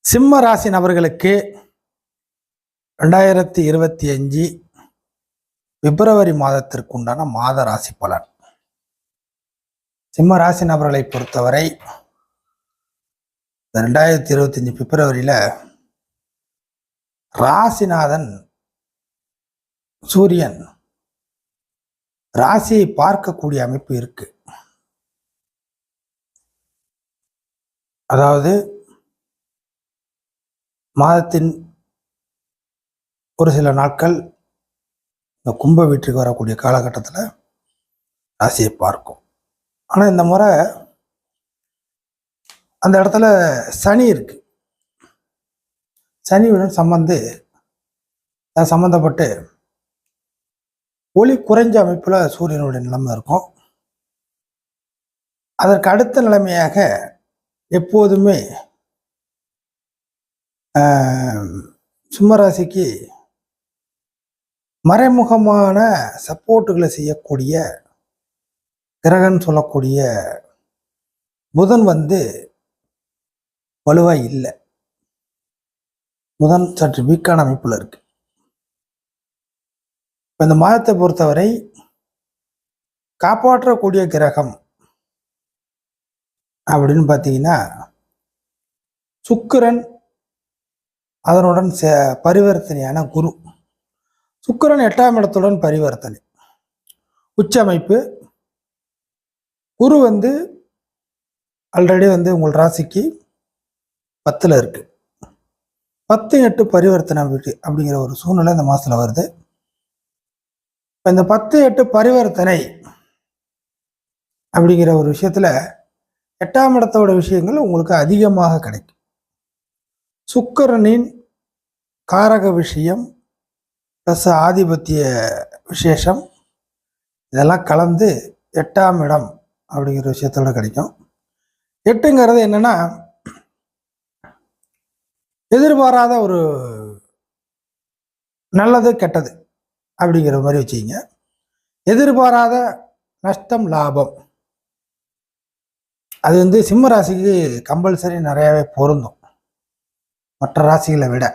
சிம்ம ராசி நபர்களுக்கு 2025 பிப்ரவரி மாதத்திற்கு உண்டான மாத ராசி பலன். சிம்ம ராசி நபர்களை பொறுத்தவரை 2025 பிப்ரவரியில ராசிநாதன் சூரியன் ராசியை பார்க்கக்கூடிய அமைப்பு இருக்கு. அதாவது மாதத்தின் ஒரு சில நாட்கள் இந்த கும்ப வீட்டுக்கு வரக்கூடிய காலகட்டத்தில் ராசியை பார்க்கும். ஆனால் இந்த முறை அந்த இடத்துல சனி இருக்கு. சனியுடன் சம்பந்தப்பட்டு ஒளி குறைஞ்ச அமைப்பில் சூரியனுடைய நிலைமை இருக்கும். அதற்கு அடுத்த நிலைமையாக எப்போதுமே சிம்மராசிக்கு மறைமுகமான சப்போர்ட்டுகளை செய்யக்கூடிய கிரகன் சொல்லக்கூடிய புதன் வலுவாக இல்லை. புதன் சற்று வீக்கான அமைப்பில் இருக்கு. இப்போ இந்த மாதத்தை பொறுத்தவரை காப்பாற்றக்கூடிய கிரகம் அப்படின்னு பார்த்தீங்கன்னா சுக்கிரன், அதனுடன் பரிவர்த்தனையான குரு. சுக்கிரன் 8ஆம் இடத்துடன் பரிவர்த்தனை உச்ச அமைப்பு. குரு ஆல்ரெடி உங்கள் ராசிக்கு 10ல் இருக்கு. 10-8 பரிவர்த்தனை அப்படிங்கிற ஒரு சூழ்நிலை இந்த மாதத்தில் வருது. இப்போ இந்த 10-8 பரிவர்த்தனை அப்படிங்கிற ஒரு விஷயத்தில் 8ஆம் இடத்தோட விஷயங்கள் உங்களுக்கு அதிகமாக கிடைக்கும். சுக்கிரனின் காரக விஷயம் ப்ளஸ் ஆதிபத்திய விசேஷம் இதெல்லாம் கலந்து 8ஆம் இடம் அப்படிங்கிற விஷயத்தோட கிடைக்கும். 8ங்கிறது என்னன்னா எதிர்பாராத ஒரு நல்லது கெட்டது அப்படிங்கிற மாதிரி வச்சுக்கிங்க. எதிர்பாராத நஷ்டம் லாபம் அது சிம்ம ராசிக்கு கம்பல்சரி நிறையாவே பொருந்தும் மற்ற ராசிகளை விட.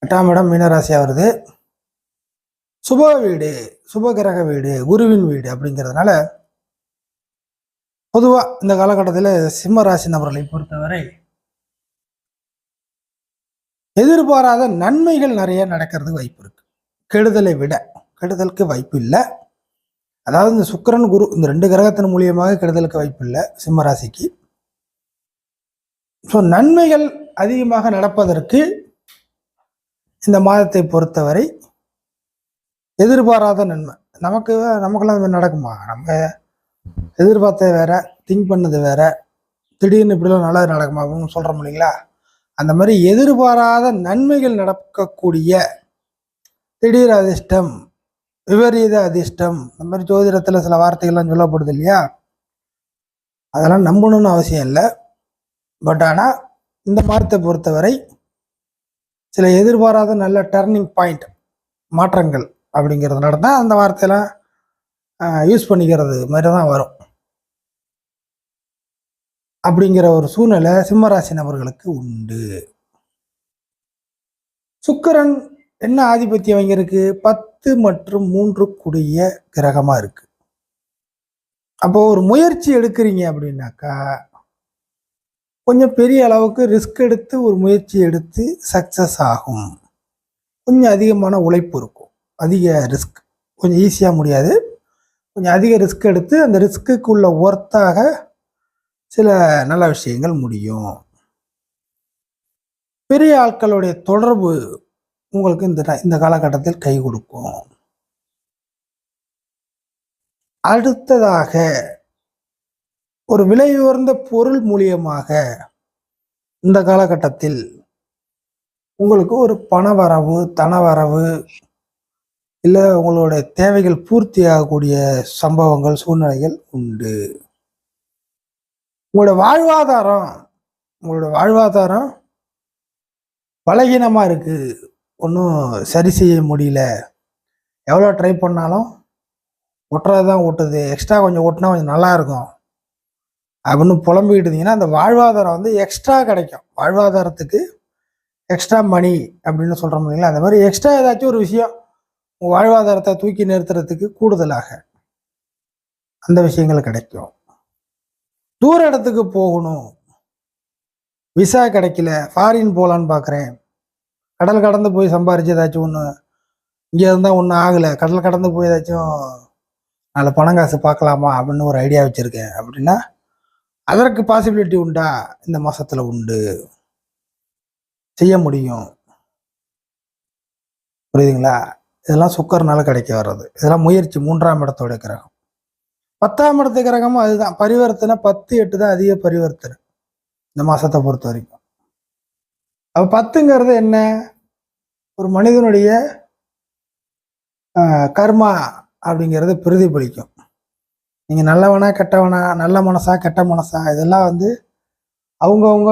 8ஆம் இடம் மீன ராசியாக வருது. சுப வீடு, சுபகிரக வீடு, குருவின் வீடு அப்படிங்கிறதுனால பொதுவாக இந்த காலகட்டத்தில் சிம்ம ராசி நபர்களை பொறுத்தவரை எதிர்பாராத நன்மைகள் நிறைய நடக்கிறதுக்கு வாய்ப்பு இருக்கு. கெடுதலை விட கெடுதலுக்கு வாய்ப்பு இல்லை. அதாவது இந்த சுக்கிரன் குரு இந்த 2 கிரகத்தின் மூலியமாக கெடுதலுக்கு வாய்ப்பு இல்லை சிம்ம ராசிக்கு. ஸோ நன்மைகள் அதிகமாக நடப்பதற்கு இந்த மாதத்தை பொறுத்தவரை எதிர்பாராத நன்மை நமக்கெல்லாம் நடக்குமா? நம்ம எதிர்பார்த்தது வேற, திங்க் பண்ணது வேற, திடீர்னு இப்படிலாம் நல்லது நடக்குமா அப்படின்னு சொல்கிறோம் இல்லைங்களா? அந்த மாதிரி எதிர்பாராத நன்மைகள் நடக்கக்கூடிய திடீர் அதிர்ஷ்டம், விபரீத அதிர்ஷ்டம், இந்த மாதிரி ஜோதிடத்தில் சில வார்த்தைகள்லாம் சொல்லப்படுது இல்லையா? அதெல்லாம் நம்பணும்னு அவசியம் இல்லை. பட் ஆனால் இந்த மாதத்தை பொறுத்தவரை சில எதிர்பாராத நல்ல டர்னிங் பாயிண்ட் மாற்றங்கள் அப்படிங்கிறது நடந்தால் அந்த வார்த்தையெல்லாம் யூஸ் பண்ணிக்கிறது மாதிரி தான் வரும். அப்படிங்கிற ஒரு சூழ்நிலை சிம்மராசி நபர்களுக்கு உண்டு. சுக்கிரன் என்ன ஆதிபத்தியம் இங்கே இருக்கு? 10 மற்றும் 3 கூடிய கிரகமாக இருக்கு. அப்போ ஒரு முயற்சி எடுக்கிறீங்க அப்படின்னாக்கா கொஞ்சம் பெரிய அளவுக்கு ரிஸ்க் எடுத்து ஒரு முயற்சி எடுத்து சக்ஸஸ் ஆகும். கொஞ்சம் அதிகமான உழைப்பு இருக்கும். அதிக ரிஸ்க், கொஞ்சம் ஈஸியாக முடியாது, கொஞ்சம் அதிக ரிஸ்க் எடுத்து அந்த ரிஸ்க்குள்ள ஒர்த்தாக சில நல்ல விஷயங்கள் முடியும். பெரிய ஆட்களுடைய தொடர்பு உங்களுக்கு இந்த காலகட்டத்தில் கை கொடுக்கும். அடுத்ததாக ஒரு விலை உயர்ந்த பொருள் மூலியமாக இந்த காலகட்டத்தில் உங்களுக்கு ஒரு பணவரவு, தனவரவு, இல்லை உங்களுடைய தேவைகள் பூர்த்தி ஆகக்கூடிய சம்பவங்கள், சூழ்நிலைகள் உண்டு. உங்களோட வாழ்வாதாரம் பலகீனமாக இருக்கு, ஒன்றும் சரி செய்ய முடியல, எவ்வளோ ட்ரை பண்ணாலும் ஒட்டுறது தான் ஓட்டுது, எக்ஸ்ட்ரா கொஞ்சம் ஓட்டுனா கொஞ்சம் நல்லா இருக்கும் அப்படின்னு புலம்பிக்கிட்டு இருந்தீங்கன்னா அந்த வாழ்வாதாரம் வந்து எக்ஸ்ட்ரா கிடைக்கும். வாழ்வாதாரத்துக்கு எக்ஸ்ட்ரா மணி அப்படின்னு சொல்கிறோம் இல்லைங்களா, அந்த மாதிரி எக்ஸ்ட்ரா ஏதாச்சும் ஒரு விஷயம் உங்கள் வாழ்வாதாரத்தை தூக்கி நிறுத்துறதுக்கு கூடுதலாக அந்த விஷயங்கள் கிடைக்கும். தூர இடத்துக்கு போகணும், விசா கிடைக்கல, ஃபாரின் போகலான்னு பார்க்குறேன், கடல் கடந்து போய் சம்பாரிச்சு ஏதாச்சும் ஒன்று இங்கே இருந்தால் ஒன்றும் ஆகலை, கடல் கடந்து போய் ஏதாச்சும் அதில் பணம் காசு பார்க்கலாமா அப்படின்னு ஒரு ஐடியா வச்சுருக்கேன் அப்படின்னா அதற்கு பாசிபிலிட்டி உண்டா? இந்த மாதத்தில் உண்டு, செய்ய முடியும். புரியுதுங்களா? இதெல்லாம் சுக்கரனால கிடைக்க வர்றது. இதெல்லாம் முயற்சி. 3ஆம் இடத்தோட கிரகம். 10ஆம் இடத்து கிரகமும் அதுதான். பரிவர்த்தனை 10-8 தான் அதிக பரிவர்த்தனை இந்த மாசத்தை பொறுத்த வரைக்கும். அப்ப 10ங்கிறது என்ன? ஒரு மனிதனுடைய கர்மா அப்படிங்கிறது பிரதிபலிக்கும். நீங்க நல்லவனா கெட்டவனா, நல்ல மனசா கெட்ட மனசா, இதெல்லாம் வந்து அவங்கவுங்க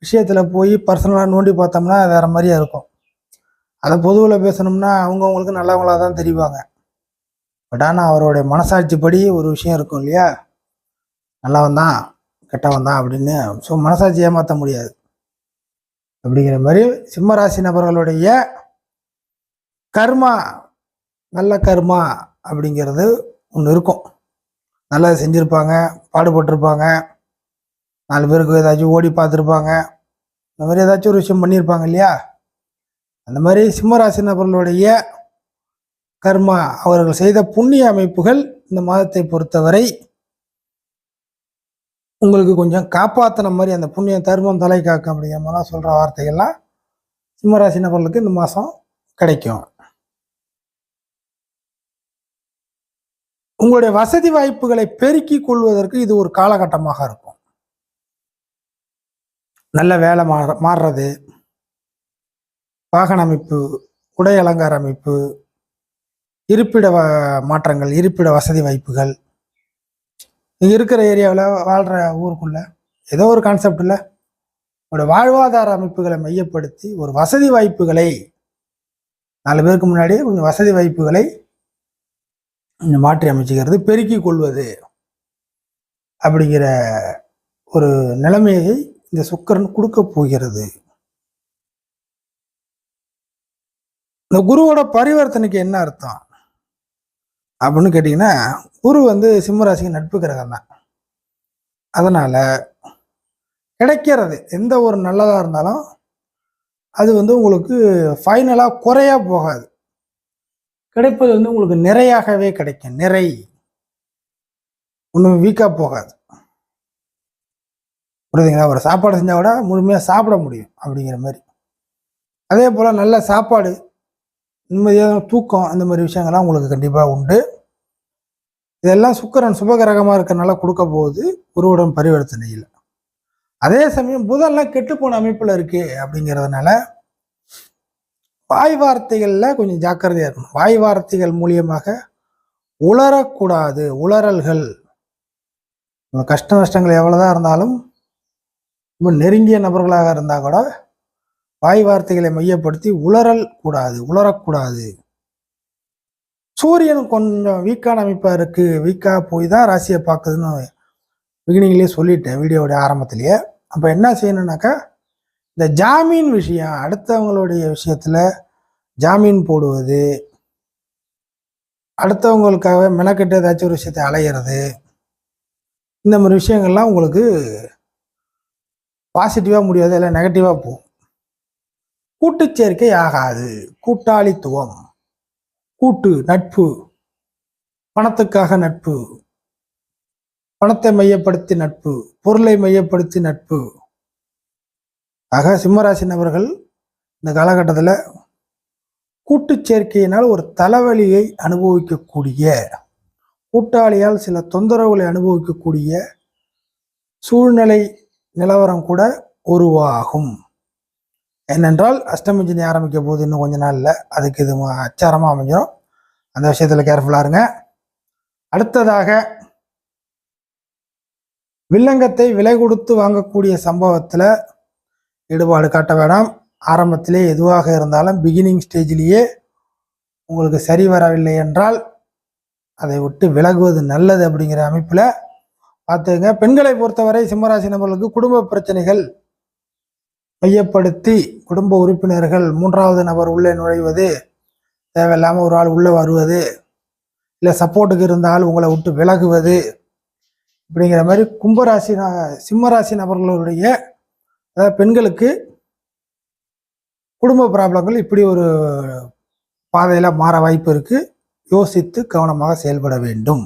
விஷயத்துல போய் பர்சனலாக நோண்டி பார்த்தோம்னா வேற மாதிரியா இருக்கும். அதை பொதுவில் பேசணும்னா அவங்கவுங்களுக்கு நல்லவங்களா தான் தெரிவாங்க. பட் ஆனால் அவருடைய மனசாட்சிப்படி ஒரு விஷயம் இருக்கும் இல்லையா, நல்லவன் தான் கெட்டவன் தான் அப்படின்னு. ஸோ மனசாட்சி ஏமாற்ற முடியாது. அப்படிங்கிற மாதிரி சிம்மராசி நபர்களுடைய கர்மா, நல்ல கர்மா அப்படிங்கிறது ஒன்று இருக்கும். நல்லது செஞ்சுருப்பாங்க, பாடுபட்டிருப்பாங்க, 4 பேருக்கு ஏதாச்சும் ஓடி பார்த்துருப்பாங்க, இந்த மாதிரி ஏதாச்சும் ஒரு விஷயம் பண்ணியிருப்பாங்க இல்லையா. அந்த மாதிரி சிம்மராசி நபர்களுடைய கர்மா, அவர்கள் செய்த புண்ணிய அமைப்புகள் இந்த மாதத்தை பொறுத்தவரை உங்களுக்கு கொஞ்சம் காப்பாற்றின மாதிரி, அந்த புண்ணிய தர்மம் தலை காக்கும் அப்படிங்கிற மாதிரிலாம் சொல்கிற வார்த்தைகள்லாம் சிம்மராசி நபர்களுக்கு இந்த மாதம் கிடைக்கும். உங்களுடைய வசதி வாய்ப்புகளை பெருக்கிக் கொள்வதற்கு இது ஒரு காலகட்டமாக இருக்கும். நல்ல வேலை மாறுறது, வாகன அமைப்பு, உடை அலங்கார அமைப்பு, இருப்பிட மாற்றங்கள், இருப்பிட வசதி வாய்ப்புகள், நீங்கள் இருக்கிற ஏரியாவில் வாழ்கிற ஊருக்குள்ள ஏதோ ஒரு கான்செப்டில் உங்களோட வாழ்வாதார அமைப்புகளை மையப்படுத்தி ஒரு வசதி வாய்ப்புகளை 4 பேருக்கு முன்னாடி கொஞ்சம் வசதி வாய்ப்புகளை மாற்றி அமைச்சுக்கிறது, பெருக்கிக் கொள்வது அப்படிங்கிற ஒரு நிலைமையை இந்த சுக்கிரன் கொடுக்க போகிறது. இந்த குருவோட பரிவர்த்தனைக்கு என்ன அர்த்தம் அப்படின்னு கேட்டிங்கன்னா, குரு வந்து சிம்மராசிக்கு நட்பு கிரகம் தான். அதனால கிடைக்கிறது எந்த ஒரு நல்லதாக இருந்தாலும் அது வந்து உங்களுக்கு ஃபைனலாக குறையா போகாது. கிடைப்பது வந்து உங்களுக்கு நிறையாகவே கிடைக்கும். நிறை ஒன்றும் வீக்காக போகாது. புரியுதுங்களா? ஒரு சாப்பாடு செஞ்சால் கூட முழுமையாக சாப்பிட முடியும் அப்படிங்கிற மாதிரி. அதே போல் நல்ல சாப்பாடு, நிம்மதியான தூக்கம், அந்த மாதிரி விஷயங்கள்லாம் உங்களுக்கு கண்டிப்பாக உண்டு. இதெல்லாம் சுக்கிரன் சுபகிரகமாக இருக்கிறனால கொடுக்க போகுது குருவுடன் பரிவர்த்தனையில். அதே சமயம் புதன்லாம் கெட்டுப்போன அமைப்பில் இருக்கு அப்படிங்கிறதுனால வாய் வார்த்தைகளில் கொஞ்சம் ஜாக்கிரதையாக இருக்கணும். வாய் வார்த்தைகள் மூலியமாக உளரக்கூடாது. உளறல்கள், கஷ்ட நஷ்டங்கள் எவ்வளோதான் இருந்தாலும் ரொம்ப நெருங்கிய நபர்களாக இருந்தால் கூட வாய் வார்த்தைகளை மையப்படுத்தி உளரக்கூடாது. சூரியன் கொஞ்சம் வீக்கான அமைப்பாக இருக்கு, வீக்காக போய் தான் ராசியை பார்க்குதுன்னு பிகினிங்லேயே சொல்லிட்டேன் வீடியோடைய ஆரம்பத்திலேயே. அப்போ என்ன செய்யணும்னாக்கா, இந்த ஜாமீன் விஷயம், அடுத்தவங்களுடைய விஷயத்தில் ஜாமீன் போடுவது, அடுத்தவங்களுக்காக மெனக்கெட்டு ஏதாச்சும் ஒரு விஷயத்தை அலையிறது, இந்த மாதிரி விஷயங்கள்லாம் உங்களுக்கு பாசிட்டிவாக முடியாது, இல்லை நெகட்டிவாக போகும். கூட்டு சேர்க்கை ஆகாது. கூட்டாளித்துவம், கூட்டு நட்பு, பணத்துக்காக நட்பு, பணத்தை மையப்படுத்தி நட்பு, பொருளை மையப்படுத்தி நட்பு. ஆக சிம்மராசி நபர்கள் இந்த காலகட்டத்தில் கூட்டு சேர்க்கையினால் ஒரு தலைவலியை அனுபவிக்கக்கூடிய, கூட்டாளியால் சில தொந்தரவுகளை அனுபவிக்கக்கூடிய சூழ்நிலை நிலவரம் கூட உருவாகும். ஏனென்றால் அஷ்டமஞ்சனி ஆரம்பிக்க போது இன்னும் கொஞ்ச நாள்ல, அதுக்கு இது அச்சாரமாக அமைஞ்சிடும். அந்த விஷயத்தில் கேர்ஃபுல்லாக இருங்க. அடுத்ததாக, வில்லங்கத்தை விலை கொடுத்து வாங்கக்கூடிய சம்பவத்தில் ஈடுபாடு காட்ட வேண்டாம். ஆரம்பத்திலே எதுவாக இருந்தாலும் பிகினிங் ஸ்டேஜிலேயே உங்களுக்கு சரி வரவில்லை என்றால் அதை விட்டு விலகுவது நல்லது அப்படிங்கிற அமைப்பில் பார்த்துங்க. பெண்களை பொறுத்தவரை சிம்மராசி நபர்களுக்கு குடும்ப பிரச்சனைகள் மையப்படுத்தி குடும்ப உறுப்பினர்கள் 3வது நபர் உள்ளே நுழைவது, தேவையில்லாமல் ஒரு ஆள் உள்ளே வருவது, இல்லை சப்போர்ட்டுக்கு இருந்தால் உங்களை விட்டு விலகுவது, இப்படிங்கிற மாதிரி சிம்மராசி நபர்களுடைய அதாவது பெண்களுக்கு குடும்ப ப்ராப்ளங்கள் இப்படி ஒரு பாதையில் மாற வாய்ப்பு இருக்குது. யோசித்து கவனமாக செயல்பட வேண்டும்.